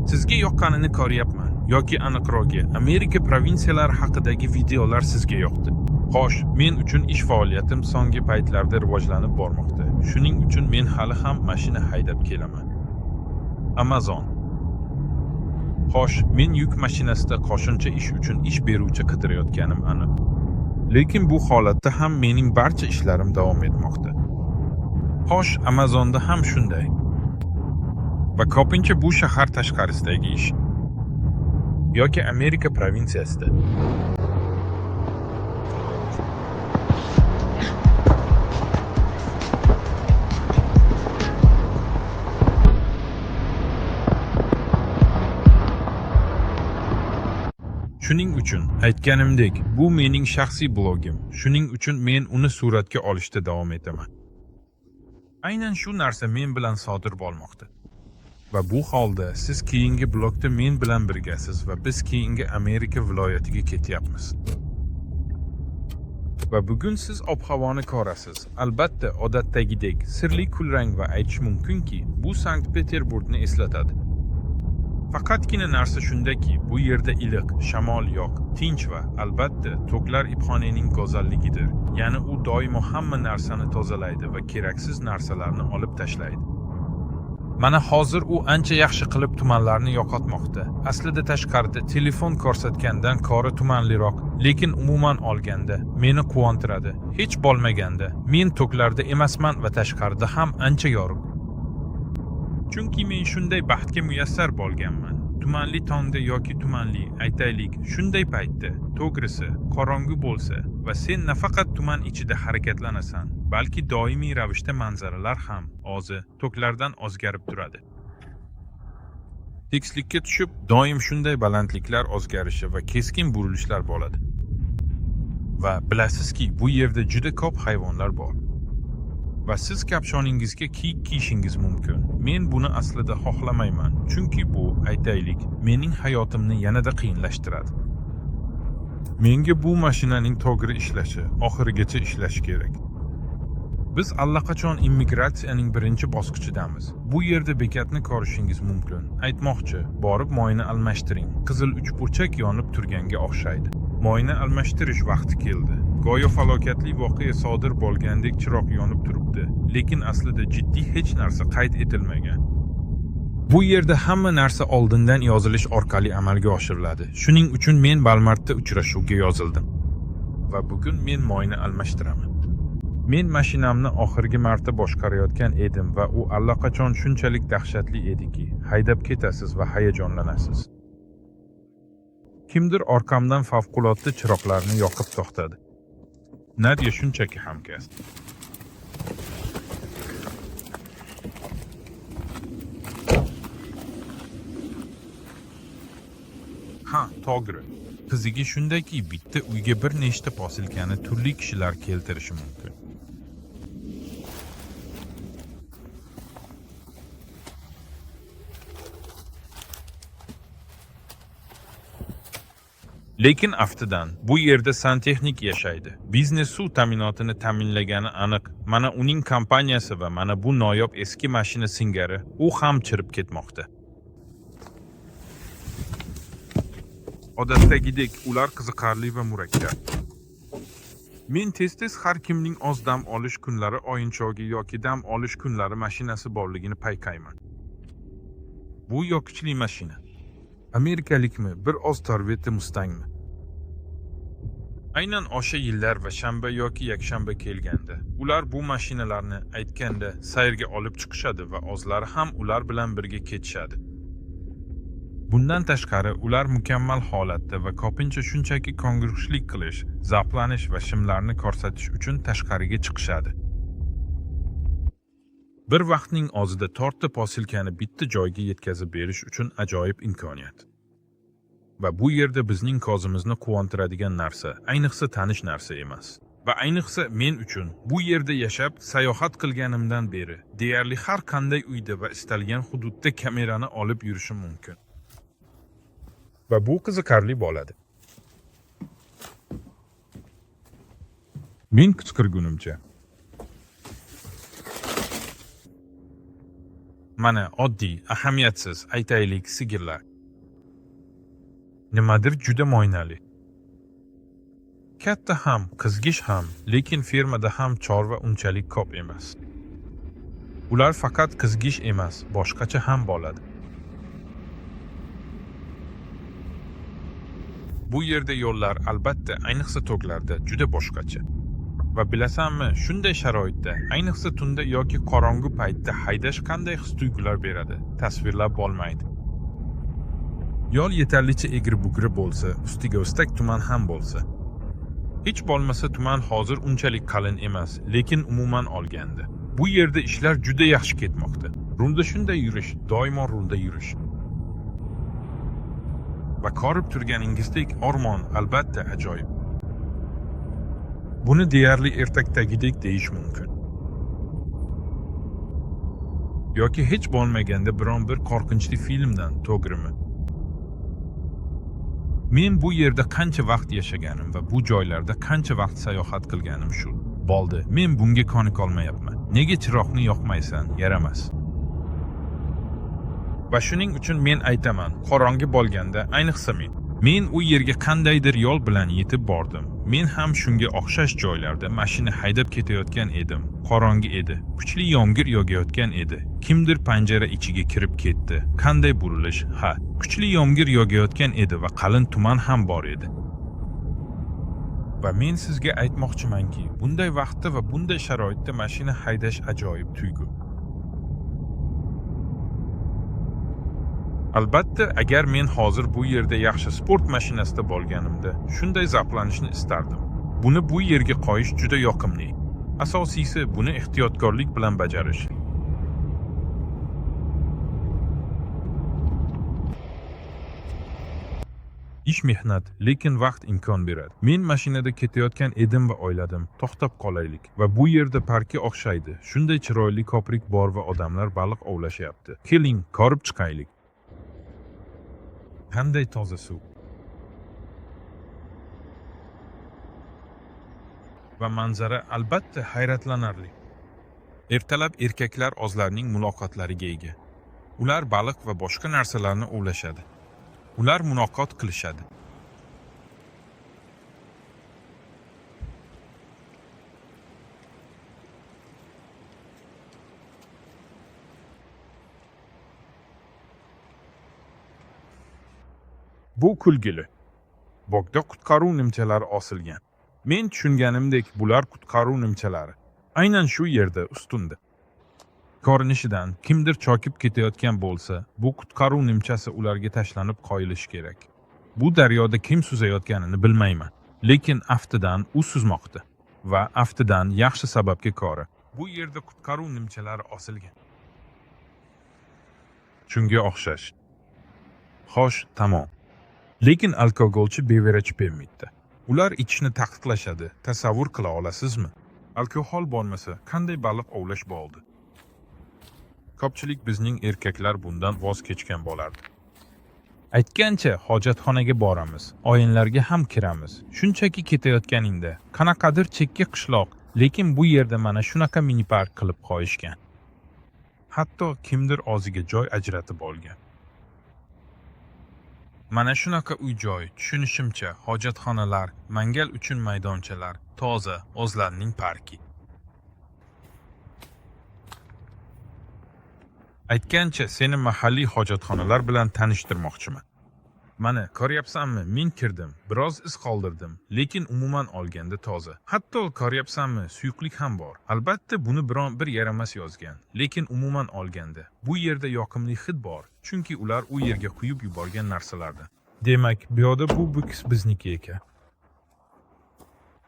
Sizga yoqqanini ko'ryapman yoki aniqrog'i Amerika provinsiyalari haqidagi videolar sizga yoqdi. Xo'sh, men uchun ish faoliyatim so'nggi paytlarda rivojlanib bormoqda. Shuning uchun men hali ham mashina haydab kelaman. Amazon. Xo'sh, men yuk mashinasida qo'shimcha ish uchun ish beruvchi qidirayotganim aniq. Lekin bu holatda ham mening barcha ishlarim davom etmoqda. Xo'sh, Amazonda ham shunday. Va ko'pincha bu shahar tashqarisidagi ish yoki Amerika provinsiyasida. Shuning uchun aytganimdek, bu mening shaxsiy blogim. Shuning uchun men uni suratga olishda davom etaman. Aynan shu narsa men bilan sodir bo'lmoqda. Va bu holda siz keyingi blogda men bilan birgasiz va biz keyingi Amerika viloyatiga ketyapmiz. Va bugun siz ob-havoni ko'rasiz. Albatta, odatdagidek sirli kulrang va aytish mumkinki, bu Sankt-Peterburgni eslatadi. Faqatgina narsa shundaki, bu yerda iliq, shamol yo'q, tinch va albatta to'klar ibxonaning go'zalligidir. Ya'ni u doimo hamma narsani tozalaydi va keraksiz narsalarni olib tashlaydi. Mana hozir u ancha yaxshi qilib tumanlarni yo'qotmoqda. Aslida tashqarida telefon ko'rsatgandan ko'ra tumanliroq, lekin umuman olganda meni quvontiradi. Hech bo'lmaganda men to'klarda emasman va tashqarida ham ancha yorug'. Chunki men shunday baxtga muyassar bo'lganman. Tumanli tongda yoki tumanli, aytaylik, shunday paytda, to'g'risi, qorong'u bo'lsa va sen nafaqat tuman ichida harakatlanasan, balki doimiy ravishda manzaralar ham o'zi to'klardan o'zgarib turadi. Tekislikka tushib, doim shunday balandliklar o'zgarishi va keskin burilishlar bo'ladi. Va bilasizki, bu yerda juda ko'p hayvonlar bor. Va siz kapshoningizga kiyik kiyishingiz mumkin. Men buni aslida xohlamayman, chunki bu, aytaylik, mening hayotimni yanada qiyinlashtiradi. Menga bu mashinaning to'g'ri ishlashi, oxirigacha ishlashi kerak. Biz allaqachon immigratsiyaning birinchi bosqichidamiz. Bu yerda bekatni ko'rishingiz mumkin. Aytmoqchi, borib moyni almashtiring. Qizil uchburchak yonib turganga o'xshaydi. Moyni almashtirish vaqti keldi. Go'yo falokatli voqea sodir bo'lgandek chiroq yonib turibdi, lekin aslida jiddiy hech narsa qayd etilmagan. Bu yerda hamma narsa oldindan yozilish orqali amalga oshiriladi. Shuning uchun men Balmartda uchrashuvga yozildim. Va bugun men moyni almashtiraman. Men mashinamni oxirgi marta boshqarayotgan edim va u allaqachon shunchalik dahshatli ediki, haydab ketasiz va hayajonlanasiz. Kimdir orqamdan favqulodda chiroqlarni yoqib to'xtadi. Nadia shunchaki hamkasb. Ha, to'g'ri. Qiziga shundaki, bitta uyga bir nechta posilkani turli kishilar keltirishi mumkin. Lekin aftidan, bu yerda santexnik yashaydi. Biznes suv ta'minotini ta'minlagani aniq. Mana uning kompaniyasi va mana bu noyob eski mashina singari, u ham chirib ketmoqda. Odatdagidek, ular qiziqarli va murakkab. Men tez-tez har kimning oz dam olish kunlari o'yinchog'i yoki dam olish kunlari mashinasi borligini payqayman. Bu yoqichli mashina. Amerikalikmi, bir oz Toyota Mustangmi? Aynan o'sha yillar va shanba yoki yakshanba kelganda, ular bu mashinalarni aytganda sayrga olib chiqishadi va o'zlari ham ular bilan birga ketishadi. Bundan tashqari, ular mukammal holatda va ko'pincha shunchaki ko'ngilxushlik qilish, zavqlanish va shimlarni ko'rsatish uchun tashqariga chiqishadi. Bir vaqtning o'zida to'rtta posilkani bitta joyga yetkazib berish uchun ajoyib imkoniyat. Va bu yerda bizning ko'zimizni quvontiradigan narsa, ayniqsa tanish narsa emas. Va ayniqsa men uchun bu yerda yashab, sayohat qilganimdan beri deyarli har qanday uyda va istalgan hududda kamerani olib yurishim mumkin. Va bu qiziqarli bo'ladi. Men qichqirgunimcha Mana oddiy, ahamiyatsiz, aytaylik, sigirlar. Nimadir juda mo'ynali. Katta ham, qizg'ish ham, lekin fermada ham chorva unchalik ko'p emas. Ular faqat qizg'ish emas, boshqacha ham bo'ladi. Bu yerda yo'llar albatta ayniqsa to'g'larda juda boshqacha. Va bilasanmi, shunday sharoitda, ayniqsa tunda yoki qorong'u paytda haydash qanday his-tuyg'ular beradi, tasvirlab bo'lmaydi. Yo'l yetarlicha egri-bugri bo'lsa, ustiga ustak tuman ham bo'lsa. Hech bo'lmasa tuman hozir unchalik qalin emas, lekin umuman olganda bu yerda ishlar juda yaxshi ketmoqda. Rulda shunday yurish, doimo rulda yurish. Va ko'rib turganingizdek o'rmon albatta ajoyib. Buni deyarli ertakdagidek deyish mumkin. Yoki hech bo'lmaganda biron bir qo'rqinchli filmdan, to'g'rimi? Men bu yerda qancha vaqt yashaganim va bu joylarda qancha vaqt sayohat qilganim shu. Bo'ldi, men bunga qoniqolmayapman. Nega chiroqni yoqmaysan? Yaramas. Va shuning uchun men aytaman, qorong'i bo'lganda, ayniqsa men u yerga qandaydir yo'l bilan yetib bordim. Men ham shunga o'xshash joylarda mashina haydab ketayotgan edim. Qorong'i edi. Kuchli yomg'ir yog'ayotgan edi. Kimdir panjara ichiga kirib ketdi. Qanday burilish? Ha, kuchli yomg'ir yog'ayotgan edi va qalin tuman ham bor edi. Va men sizga aytmoqchimanki, bunday vaqtda va bunday sharoitda mashina haydash ajoyib tuyg'u. Albatta, agar men hozir bu yerda yaxshi sport mashinasida bo'lganimda, shunday zavqlanishni istardim. Buni bu yerga qo'yish juda yoqimli. Asosiysi buni ehtiyotkorlik bilan bajarish. Ish mehnat, lekin vaqt imkon beradi. Men mashinada ketayotgan edim va o'yladim, to'xtab qolaylik. Va bu yerda parkka o'xshaydi. Shunday chiroyli ko'prik bor va odamlar baliq ovlashyapti. Keling, ko'rib chiqaylik. Qanday toza suv. Va manzara albatta hayratlanarli. Ertalab erkaklar o'zlarining muloqotlariga ega. Ular baliq va boshqa narsalarni ovlashadi. Ular muloqot qilishadi. Bu kulgili. Bog'da qutqaruv nimchalari osilgan. Men tushunganimdek, bular qutqaruv nimchalari. Aynan shu yerda ustunda. Ko'rinishidan kimdir chokib ketayotgan bo'lsa, bu qutqaruv nimchasi ularga tashlanib qo'yilishi kerak. Bu daryoda kim suzayotganini bilmayman, lekin aftidan u suzmoqda va aftidan yaxshi sababga ko'ra. Bu yerda qutqaruv nimchalari osilgan. Shunga o'xshash. Xo'sh, tamom. Lekin alkogolchi beveraj permitda. Ular ichishni taqiqlashadi. Tasavvur qila olasizmi? Alkohol bo'lmasa, qanday baliq ovlash bo'ldi? Ko'pchilik bizning erkaklar bundan voz kechgan bo'lardi. Aytgancha hojatxonaga boramiz, o'yinlarga ham kiramiz. Shunchaki ketayotganingda, qanaqadir chekka qishloq, lekin bu yerda mana shunaqa mini park qilib qo'yishgan. Hatto kimdir o'ziga joy ajratib olgan. Mana shunaqa uy-joy, tushunishimcha, hojatxonalar, mangal uchun maydonchalar, toza, o'zlarining parki. Aytgancha, seni mahalliy hojatxonalar bilan tanishtirmoqchiman. Mana, ko'ryapsanmi, men kirdim, biroz iz qoldirdim, lekin umuman olganda toza. Hatto ko'ryapsanmi, suyuqlik ham bor. Albatta buni biron bir yaramas yozgan, lekin umuman olganda bu yerda yoqimli hid bor, chunki ular u yerga quyib yuborgan narsalardan. Demak, bu yerda bu buks bizniki ekan.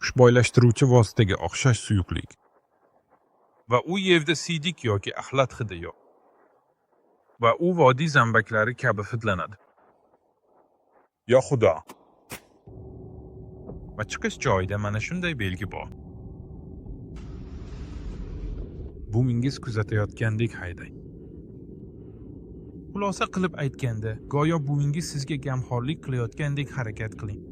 Xushbo'ylashtiruvchi vositaga o'xshash suyuqlik. Va u yerda siydik yoki axlat hidi yo'q. Va u vodiy zambaklari kabi hidlanadi. Yo xudo. Va chiqish joyida mana shunday belgi bor. Bumingiz kuzatayotgandek haydang. Xulosa qilib aytganda, go'yo buvingiz sizga gamxo'rlik qilayotgandek harakat qiling.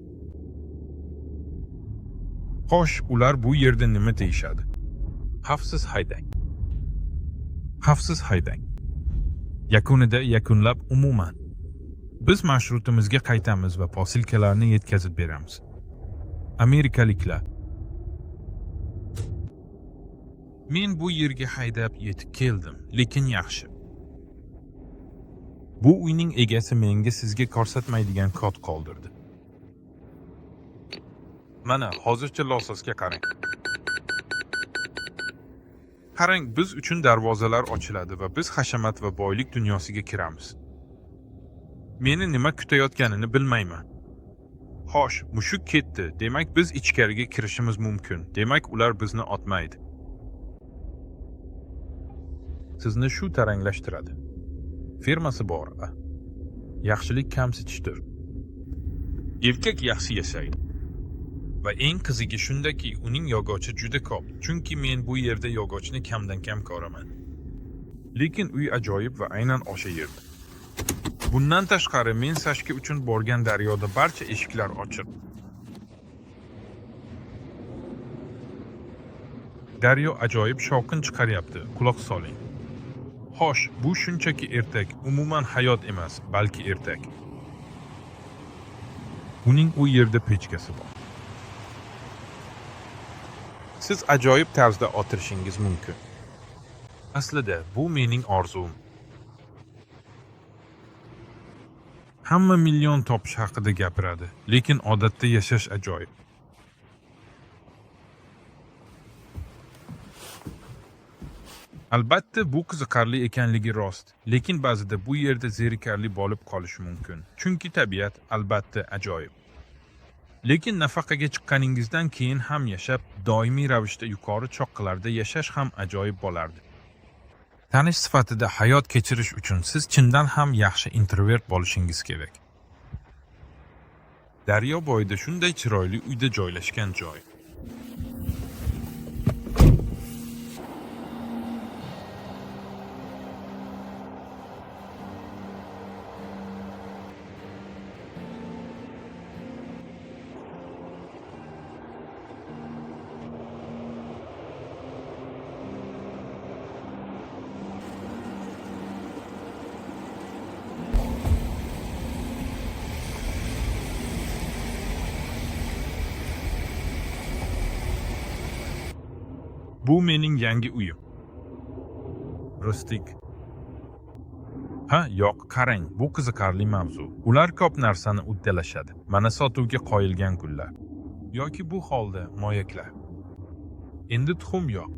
Xo'sh, ular bu yerda nima deyishadi? Xavfsiz haydang. Xavfsiz haydang. Yakunida yakunlab umuman biz marshrutimizga qaytamiz va posilkalarni yetkazib beramiz. Amerikaliklar. Men bu yerga haydab yetib keldim, lekin yaxshi. Bu uyning egasi menga sizga ko'rsatmaydigan kod qoldirdi. Mana, hozircha lososga qarang. Qarang, biz uchun darvozalar ochiladi va biz hashamat va boylik dunyosiga kiramiz. Meni nima kutayotganini bilmayman. Xo'sh, mushuk ketdi. Demak, biz ichkariga kirishimiz mumkin. Demak, ular bizni otmaydi. Sizni shu taranglashtiradi. Firmasi bor. Yaxshilik kamsitishdir. Erkak yaxshi yashaydi. Va eng qizigi shundaki, uning yog'ochi juda ko'p, chunki men bu yerda yog'ochni kamdan kam ko'raman. Lekin uy ajoyib va aynan o'sha yerda. Bundan tashqari men Sashka uchun borgan daryoda barcha eshiklar ochiq. Daryo ajoyib shovqin chiqaryapti, quloq soling. Xo'sh, bu shunchaki ertak, umuman hayot emas, balki ertak. Uning u yerda pechkasi bor. Siz ajoyib tarzda o'tirishingiz mumkin. Aslida bu mening orzum. Hamma million topish haqida gapiradi, lekin odatda yashash ajoyib. Albatta bu qiziqarli ekanligi rost, lekin ba'zida bu yerda zerikarli bo'lib qolishi mumkin, chunki tabiat albatta ajoyib. Lekin nafaqaga chiqqaningizdan keyin ham yashab, doimiy ravishda yuqori cho'qqilarda yashash ham ajoyib bo'lardi. Tanish sifatida hayot kechirish uchun siz chindan ham yaxshi introvert bo'lishingiz kerak. Daryo bo'yida shunday chiroyli uyda joylashgan joy. Bu mening yangi uyim. Rustik. Ha, yo'q, qarang, bu qiziqarli mavzu. Ular ko'p narsani uddalashadi. Mana sotuvga qo'yilgan gullar. Yoki bu holda moyaklar. Endi tuxum yo'q,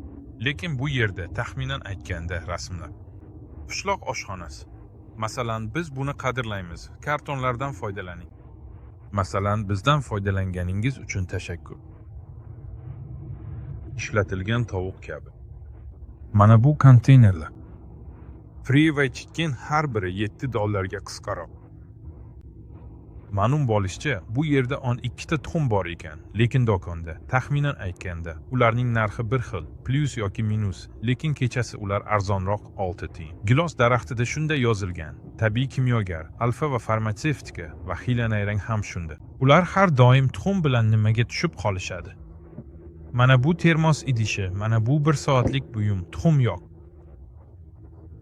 lekin bu yerda taxminan aytganda rasmlar. Qishloq oshxonasi. Masalan, biz buni qadrlaymiz. Kartonlardan foydalaning. Masalan, bizdan foydalanganingiz uchun tashakkur. Ishlatilgan tovuq kabi. Mana bu konteynerlar. Freeway chicken har biri $7 ga qisqaroq. Ma'lum bo'lishicha, bu yerda 12 ta tuxum bor ekan, lekin do'konda, taxminan aytganda, ularning narxi bir xil, plus yoki minus, lekin kechasi ular arzonroq 6 tiyin. Gilos daraxtida shunday yozilgan. Tabiiy kimyogar, alfa va farmatsevtika va xiyla-nayrang ham shunda. Ular har doim tuxum bilan nimaga tushib qolishadi. Mana bu termos idishi, mana bu 1 soatlik buyum, tuxum yo'q.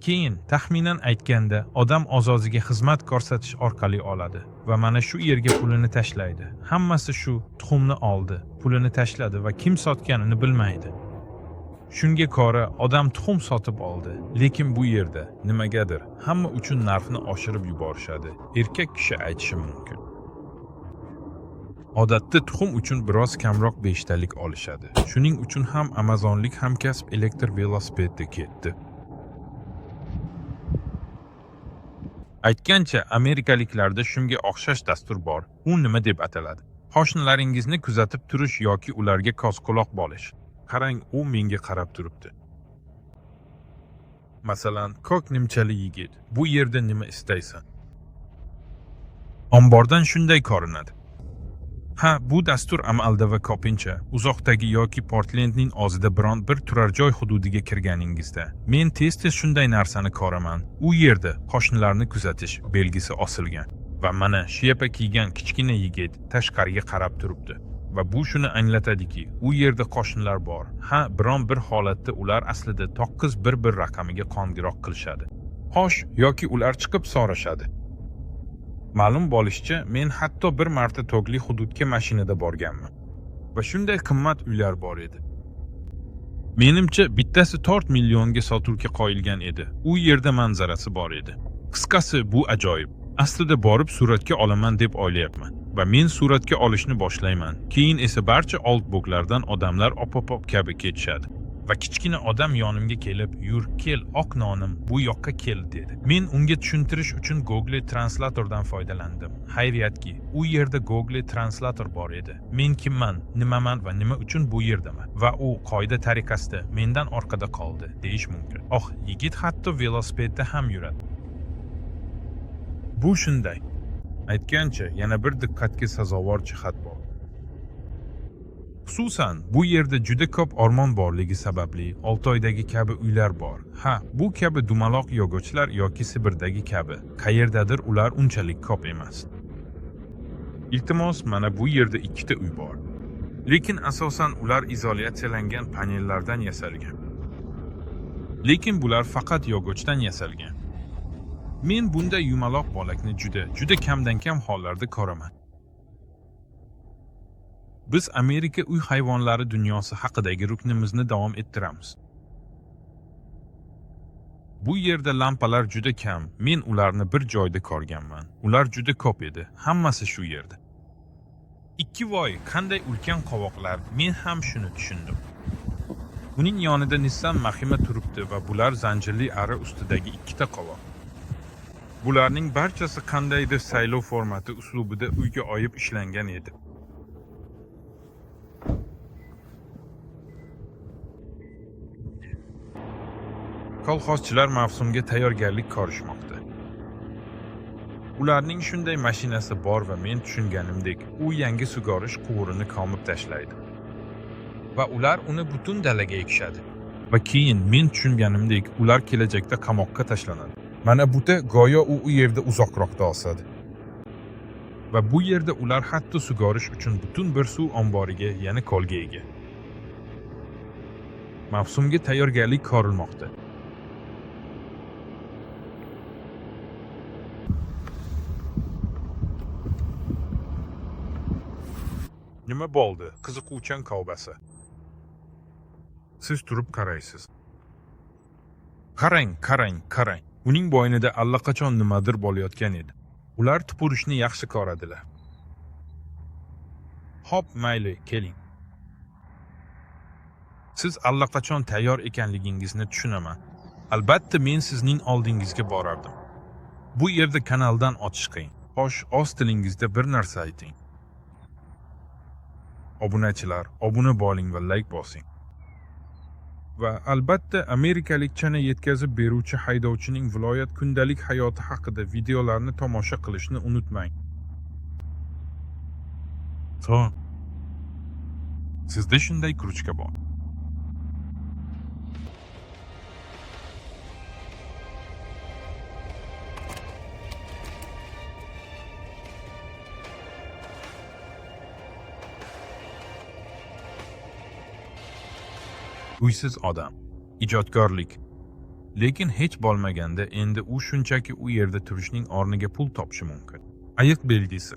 Keyin, taxminan aytganda, odam ozoziga xizmat ko'rsatish orqali oladi va mana shu yerga pulini tashlaydi. Hammasi shu, tuxumni oldi, pulini tashladi va kim sotganini bilmaydi. Shunga ko'ra, odam tuxum sotib oldi, lekin bu yerda nimagadir hamma uchun narxni oshirib yuborishadi. Erkak kishi aytishi mumkin. Odatda tuxum uchun biroz kamroq 5 talik olishadi. Shuning uchun ham Amazonlik hamkasb elektr velosipedda ketdi. Aytgancha, amerikaliklarda shunga o'xshash dastur bor. U nima deb ataladi? Qo'shnilaringizni kuzatib turish yoki ularga ko'z-quloq bo'lish. Qarang, u menga qarab turibdi. Masalan, ko'k nimchali yigit, bu yerda nima istaysan? Ombordan shunday ko'rinadi. Ha, bu dastur amalda va ko'pincha uzoqdagi yoki Portlandning o'zida biron bir turar joy hududiga kirganingizda, men tez-tez shunday narsani ko'raman. U yerda qo'shnilarni kuzatish belgisi osilgan va mana shlyapa kiygan kichkina yigit tashqariga qarab turibdi. Va bu shuni anglatadiki, u yerda qo'shnilar bor. Ha, biron bir holatda ular aslida 911 raqamiga qo'ng'iroq qilishadi. Xo'sh, yoki ular chiqib so'rashadi. Ma'lum bo'lishicha, men hatto bir marta tog'li hududga mashinada borganman va shunday qimmat uylar bor edi. Menimcha, bittasi 4 millionga sotuvga qo'yilgan edi. U yerda manzarasi bor edi. Qisqasi, bu ajoyib. Aslida borib suratga olaman deb o'ylayapman va men suratga olishni boshlayman. Keyin esa barcha outbooklardan odamlar op-op kabi ketishadi. Va kichkina odam yonimga kelib, "Yur, kel, oq nonim, bu yoqqa kel" dedi. Men unga tushuntirish uchun Google Translatordan foydalandim. Xayriyatki, u yerda Google Translator bor edi. Men kimman, nimaman va nima uchun bu yerdaman va u qoida tariqasida mendan orqada qoldi, deyish mumkin. Yigit hatto velosipedda ham yuradi. Bu shunday. Aytgancha, yana bir diqqatga sazovor jihat bor. Xususan, bu yerda juda ko'p o'rmon borligi sababli Oltoydagi kabi uylar bor. Bu kabi dumaloq yog'ochlar yoki Sibirdagi kabi qayerdadir ular unchalik ko'p emas. Iltimos, mana bu yerda ikkita uy bor. Lekin asosan ular izolyatsiyalangan panellardan yasalgan. Lekin bular faqat yog'ochdan yasalgan. Men bunday yumaloq bolakni juda kamdan kam hollarda ko'raman. Biz Amerika uy hayvonlari dunyosi haqidagi ruknimizni davom ettiramiz. Bu yerda lampalar juda kam. Men ularni bir joyda ko'rganman. Ular juda ko'p edi. Hammasi shu yerda. Voy, qanday ulkan qovoqlar. Men ham shuni tushundim. Uning yonida Nissan Maxima turibdi va bular zanjirli ara ustidagi ikkita qovoq. Bularning barchasi qandaydir saylov formati uslubida uyga oyib ishlangan edi. Kolxozchilar mavsumga tayyorgarlik ko'rishmoqda. Ularning shunday mashinasi bor va men tushunganimdek, u yangi sug'orish quvurini ko'mib tashlaydi. Va ular uni butun dalaga ekishadi. Va keyin men tushunganimdek, ular kelajakda qamoqqa tashlanadi. Mana buta go'yo u yerda uzoqroqda o'sadi. Va bu yerda ular hatto sug'orish uchun butun bir suv omboriga, ya'ni ko'lga ega. Mavsumga tayyorgarlik ko'rilmoqda. Nima bo'ldi? Qiziquvchan kolbasa. Siz turib qaraysiz. Qarang. Uning bo'ynida allaqachon nimadir bo'layotgan edi. Ular tupurishni yaxshi ko'radilar. Hop, mayli, keling. Siz allaqachon tayyor ekanligingizni tushunaman. Albatta men sizning oldingizga borardim. Bu yerda kanaldan o'tish qiyin. Xo'sh, o'z tilingizda bir narsa ayting. Obunachilar, obuna bo'ling va like bosing. Va albatta amerikalikchani yetkazib beruvchi haydovchining viloyat kundalik hayoti haqida videolarni tomosha qilishni unutmang. Sizda shunday kruchka bor. Uysiz odam, ijodkorlik. Lekin hech bo'lmaganda endi u shunchaki u yerda turishning o'rniga pul topishi mumkin. Ayiq belgisi.